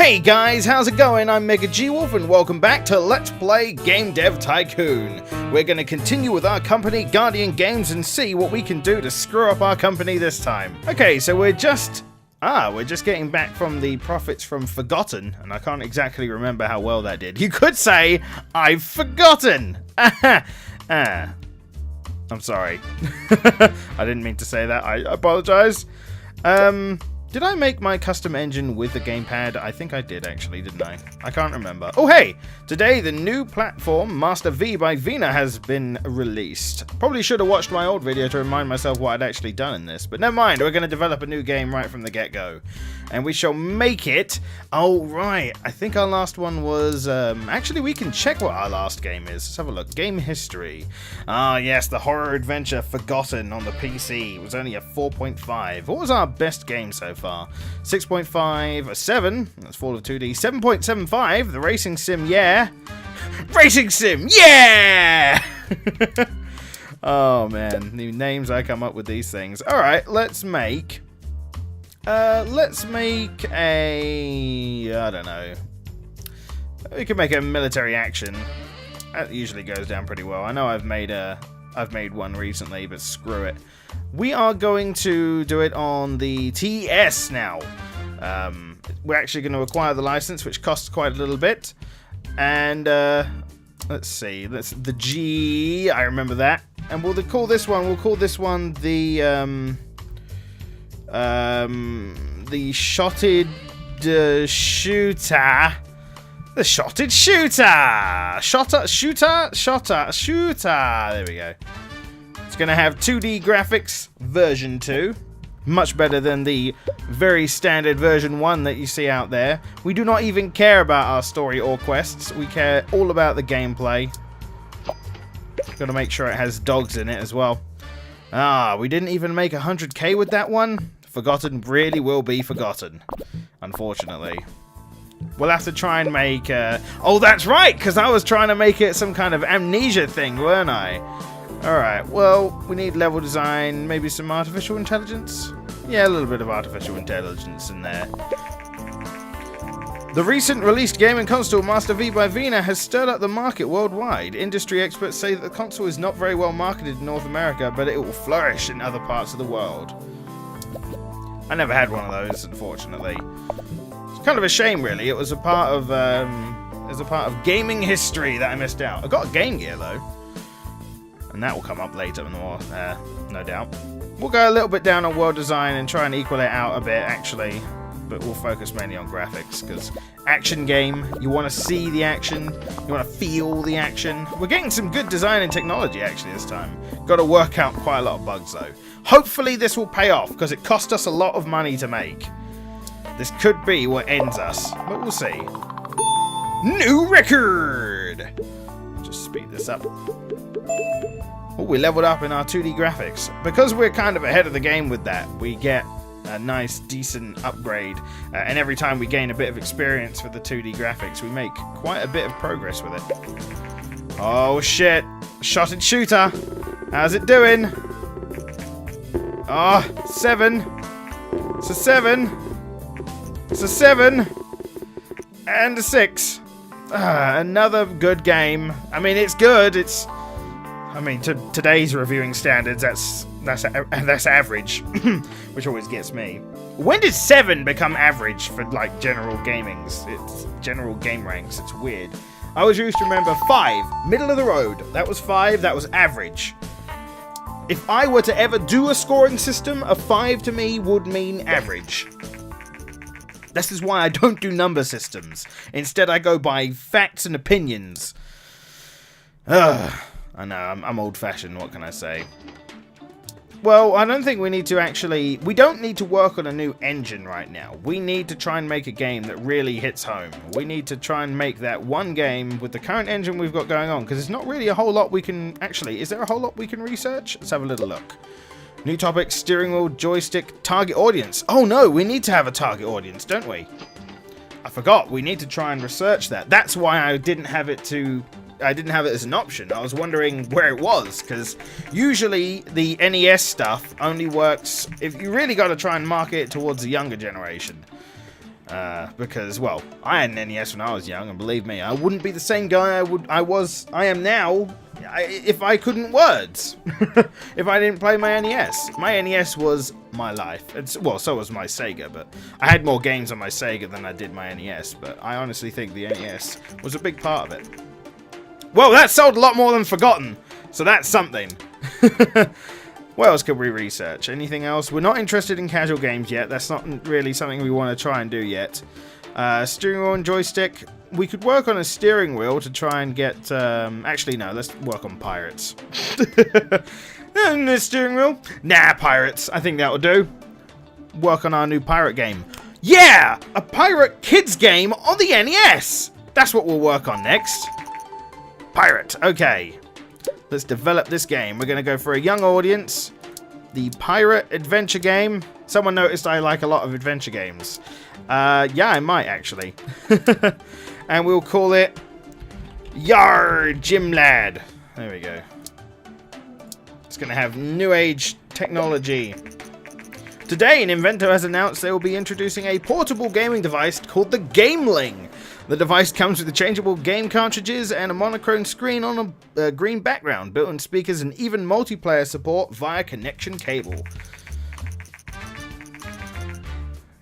Hey guys, how's it going? I'm MegaGWolf and welcome back to Let's Play Game Dev Tycoon. We're going to continue with our company, Guardian Games, and see what we can do to screw up our company this time. Okay, so we're just getting back from the profits from Forgotten, and I can't exactly remember how well that did. You could say, I've forgotten! I'm sorry. I didn't mean to say that, I apologize. Did I make my custom engine with the gamepad? I think I did actually, didn't I? I can't remember. Oh hey! Today the new platform, Master V by Vina, has been released. Probably should have watched my old video to remind myself what I'd actually done in this. But never mind, we're going to develop a new game right from the get-go. And we shall make it... Oh right, I think our last one was... Actually we can check what our last game is. Let's have a look. Game history. Ah yes, the horror adventure Forgotten on the PC. It was only a 4.5. What was our best game so far? 6.5, a 7, that's Fall of 2D, 7.75, the Racing Sim, yeah! Racing Sim, yeah! Oh man, new names I come up with these things. Alright, let's make a, I don't know, we can make a military action. That usually goes down pretty well. I know I've made one recently, but screw it. We are going to do it on the TS now. We're actually going to acquire the license, which costs quite a little bit. And let's see, that's the G. I remember that. And we'll call this one. We'll call this one the shotted shooter. The shotted shooter. There we go. It's going to have 2D graphics, version 2. Much better than the very standard version 1 that you see out there. We do not even care about our story or quests. We care all about the gameplay. Got to make sure it has dogs in it as well. Ah, we didn't even make 100k with that one. Forgotten really will be forgotten, unfortunately. We'll have to try and make... Oh, that's right, because I was trying to make it some kind of amnesia thing, weren't I? Alright, well, we need level design, maybe some artificial intelligence? Yeah, a little bit of artificial intelligence in there. The recent released game and console Master V by Vina has stirred up the market worldwide. Industry experts say that the console is not very well marketed in North America, but it will flourish in other parts of the world. I never had one of those, unfortunately. It's kind of a shame, really. It was a part of gaming history that I missed out. I got Game Gear, though. And that will come up later, no doubt. We'll go a little bit down on world design and try and equal it out a bit, actually. But we'll focus mainly on graphics, because action game, you want to see the action, you want to feel the action. We're getting some good design and technology, actually, this time. Got to work out quite a lot of bugs, though. Hopefully this will pay off, because it cost us a lot of money to make. This could be what ends us, but we'll see. New record! Just speed this up. Oh, we leveled up in our 2D graphics. Because we're kind of ahead of the game with that, we get a nice, decent upgrade. And every time we gain a bit of experience with the 2D graphics, we make quite a bit of progress with it. Oh, shit. Shotted shooter. How's it doing? Oh, 7. It's a 7. It's a 7. And a 6. Another good game. I mean, it's good. It's... I mean, to today's reviewing standards, that's average, which always gets me. When did 7 become average for like general gamings? It's general game ranks. It's weird. I always used to remember 5, middle of the road. That was 5. That was average. If I were to ever do a scoring system, a 5 to me would mean average. This is why I don't do number systems. Instead, I go by facts and opinions. Ugh. I know, I'm old-fashioned, what can I say? Well, I don't think we need to actually... We don't need to work on a new engine right now. We need to try and make a game that really hits home. We need to try and make that one game with the current engine we've got going on, because there's not really a whole lot we can... Actually, is there a whole lot we can research? Let's have a little look. New topic, steering wheel, joystick, target audience. Oh no, we need to have a target audience, don't we? I forgot, we need to try and research that. That's why I didn't have it as an option. I was wondering where it was, because usually the NES stuff only works if you really got to try and market it towards the younger generation. Because, well, I had an NES when I was young, and believe me, I wouldn't be the same guy I am now if I couldn't words. If I didn't play my NES. My NES was my life. Well, so was my Sega, but I had more games on my Sega than I did my NES, but I honestly think the NES was a big part of it. Well, that sold a lot more than Forgotten, so that's something. What else could we research? Anything else? We're not interested in casual games yet. That's not really something we want to try and do yet. Steering wheel and joystick. We could work on a steering wheel to try and get... actually, no. Let's work on pirates. And the steering wheel? Nah, pirates. I think that will do. Work on our new pirate game. Yeah! A pirate kids game on the NES! That's what we'll work on next. Pirate. Okay. Let's develop this game. We're going to go for a young audience. The pirate adventure game. Someone noticed I like a lot of adventure games. Yeah, I might actually. And we'll call it Yar Jim Lad. There we go. It's going to have new age technology. Today, an inventor has announced they will be introducing a portable gaming device called the Gameling. The device comes with changeable game cartridges and a monochrome screen on a green background, built-in speakers, and even multiplayer support via connection cable.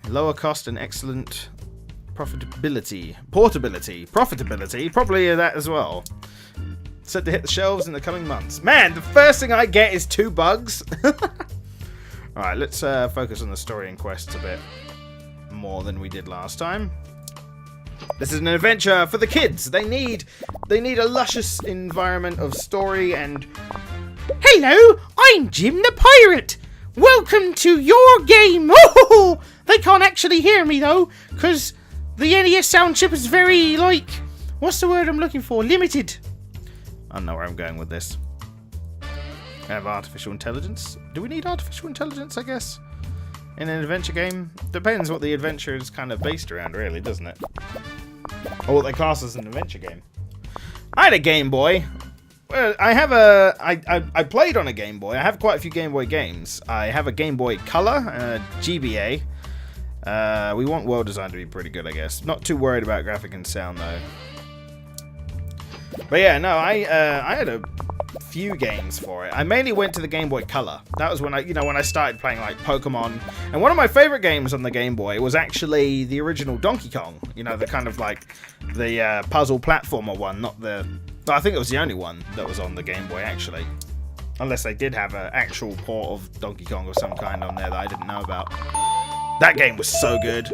Lower cost and excellent profitability. Profitability, probably that as well. Set to hit the shelves in the coming months. Man, the first thing I get is 2 bugs. Alright, let's focus on the story and quests a bit more than we did last time. This is an adventure for the kids. They need a luscious environment of story and... Hello, I'm Jim the Pirate. Welcome to your game. Oh, they can't actually hear me though, because the NES sound chip is very, like... What's the word I'm looking for? Limited. I don't know where I'm going with this. I have artificial intelligence. Do we need artificial intelligence, I guess? In an adventure game? Depends what the adventure is kind of based around, really, doesn't it? Or what they class as an adventure game. I had a Game Boy. Well, I have a... I played on a Game Boy. I have quite a few Game Boy games. I have a Game Boy Color, GBA. We want world design to be pretty good, I guess. Not too worried about graphic and sound, though. But yeah, no, I had a few games for it. I mainly went to the Game Boy Color. That was when I started playing like Pokemon. And one of my favorite games on the Game Boy was actually the original Donkey Kong. You know, the kind of like the puzzle platformer one, not the... I think it was the only one that was on the Game Boy actually. Unless they did have an actual port of Donkey Kong of some kind on there that I didn't know about. That game was so good.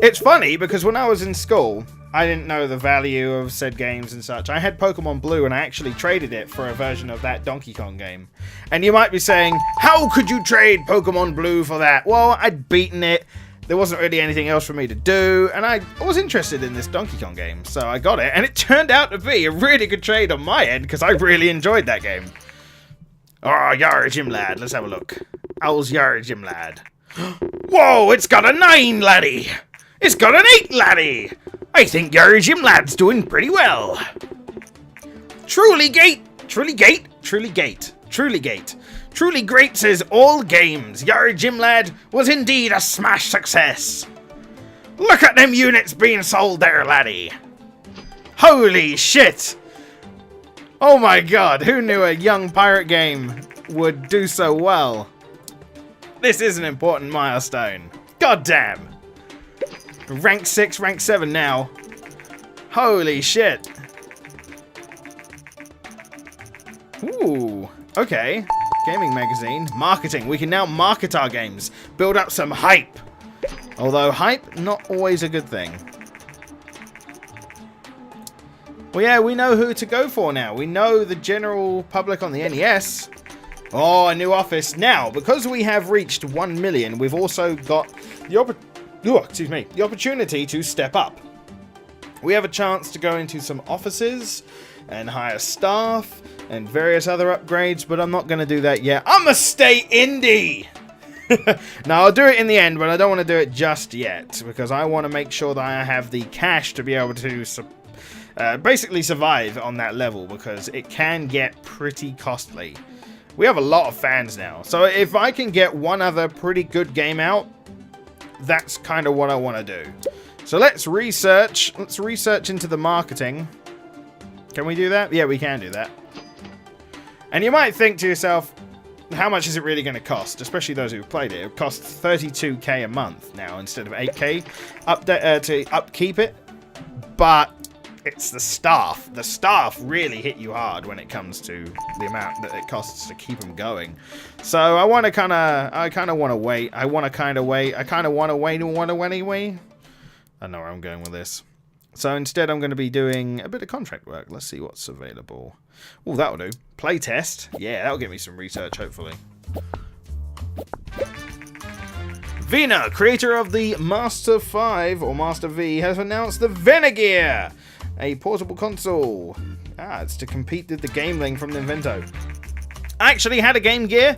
It's funny because when I was in school, I didn't know the value of said games and such. I had Pokemon Blue and I actually traded it for a version of that Donkey Kong game. And you might be saying, how could you trade Pokemon Blue for that? Well, I'd beaten it. There wasn't really anything else for me to do. And I was interested in this Donkey Kong game. So I got it. And it turned out to be a really good trade on my end because I really enjoyed that game. Oh, Yar Jim Lad. Let's have a look. How's Yar Jim Lad? Whoa, it's got a 9, laddie. It's got an 8, laddie. I think your Jim Lad's doing pretty well. Truly great says all games. Your Jim Lad was indeed a smash success. Look at them units being sold there, laddie. Holy shit. Oh my god, who knew a young pirate game would do so well? This is an important milestone. God damn. Rank 6, rank 7 now. Holy shit. Ooh, okay. Gaming magazine. Marketing. We can now market our games. Build up some hype. Although hype, not always a good thing. Well, yeah, we know who to go for now. We know the general public on the NES. Oh, a new office. Now, because we have reached 1 million, we've also got the opportunity to step up. We have a chance to go into some offices and hire staff and various other upgrades, but I'm not going to do that yet. I'm going to stay indie! Now, I'll do it in the end, but I don't want to do it just yet, because I want to make sure that I have the cash to be able to basically survive on that level, because it can get pretty costly. We have a lot of fans now, so if I can get one other pretty good game out, that's kind of what I want to do. So let's research. Let's research into the marketing. Can we do that? Yeah, we can do that. And you might think to yourself, how much is it really going to cost? Especially those who've played it. It costs 32k a month now instead of 8k to upkeep it. But it's the staff. The staff really hit you hard when it comes to the amount that it costs to keep them going. So I want to kind of want to wait. I want to wait anyway. I know where I'm going with this. So instead I'm going to be doing a bit of contract work. Let's see what's available. Oh, that'll do. Playtest. Yeah, that'll get me some research, hopefully. Vina, creator of the Master 5, or Master V, has announced the Venegear, a portable console. It's to compete with the Game Link from Nintendo. I actually had a Game Gear.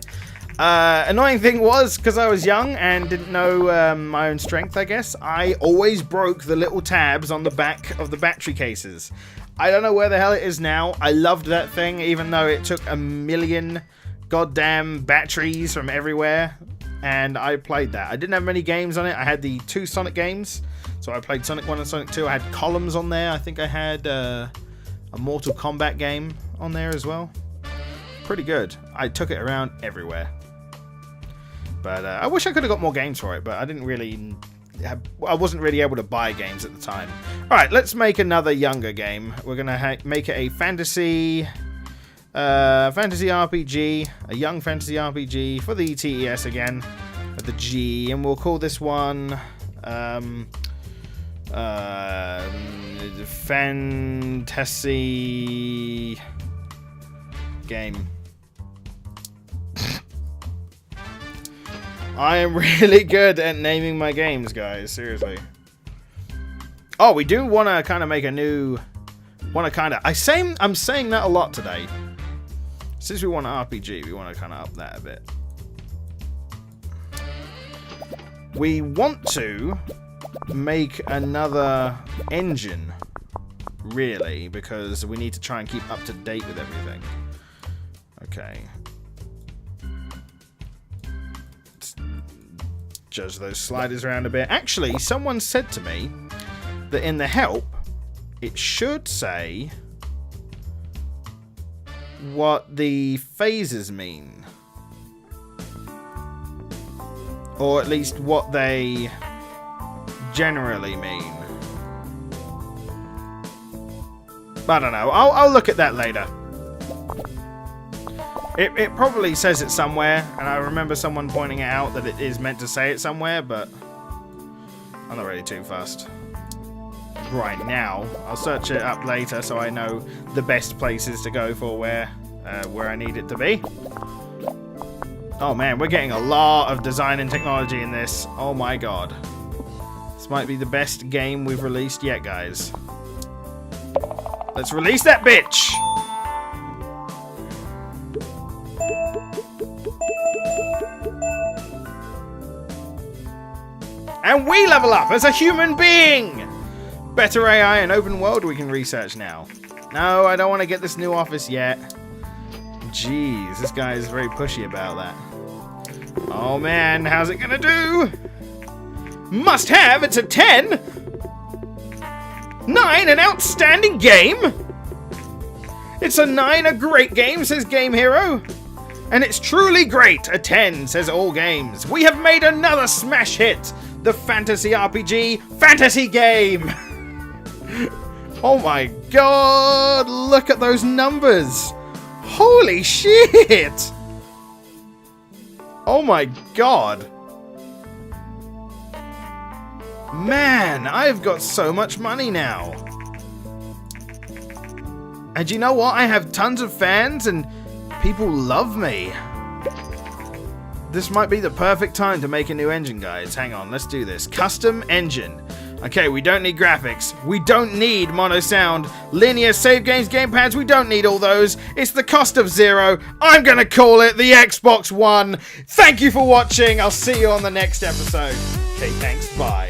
Annoying thing was, because I was young and didn't know my own strength, I guess, I always broke the little tabs on the back of the battery cases. I don't know where the hell it is now. I loved that thing, even though it took a million goddamn batteries from everywhere. And I played that. I didn't have many games on it. I had the 2 Sonic games. So I played Sonic 1 and Sonic 2. I had columns on there. I think I had a Mortal Kombat game on there as well. Pretty good. I took it around everywhere. But I wish I could have got more games for it, but I didn't really I wasn't really able to buy games at the time. Alright, let's make another younger game. We're going to make it a fantasy RPG, a young fantasy RPG for the TES again, with the G, and we'll call this one Fantasy Game. I am really good at naming my games, guys. Seriously. Oh, we do want to kind of make a new... I'm saying that a lot today. Since we want an RPG, we want to kind of up that a bit. We want to make another engine, really, because we need to try and keep up to date with everything. Okay. Judge those sliders around a bit. Actually, someone said to me that in the help, it should say what the phases mean. Or at least what they generally mean. I don't know. I'll look at that later. It probably says it somewhere, and I remember someone pointing it out that it is meant to say it somewhere, but I'm not really too fussed. Right now, I'll search it up later so I know the best places to go for where I need it to be. Oh man, we're getting a lot of design and technology in this. Oh my god. This might be the best game we've released yet, guys. Let's release that bitch! And we level up as a human being! Better AI and open world we can research now. No, I don't want to get this new office yet. Jeez, this guy is very pushy about that. Oh man, how's it gonna do? Must have, it's a 10! 9, an outstanding game! It's a 9, a great game, says Game Hero. And it's truly great, a 10, says All Games. We have made another smash hit! The fantasy RPG fantasy game! Oh my god! Look at those numbers! Holy shit! Oh my god! Man, I've got so much money now! And you know what? I have tons of fans and people love me. This might be the perfect time to make a new engine, guys. Hang on, let's do this. Custom engine. Okay, we don't need graphics. We don't need mono sound. Linear save games, gamepads, we don't need all those. It's the cost of 0. I'm gonna call it the Xbox One. Thank you for watching. I'll see you on the next episode. Okay, thanks. Bye.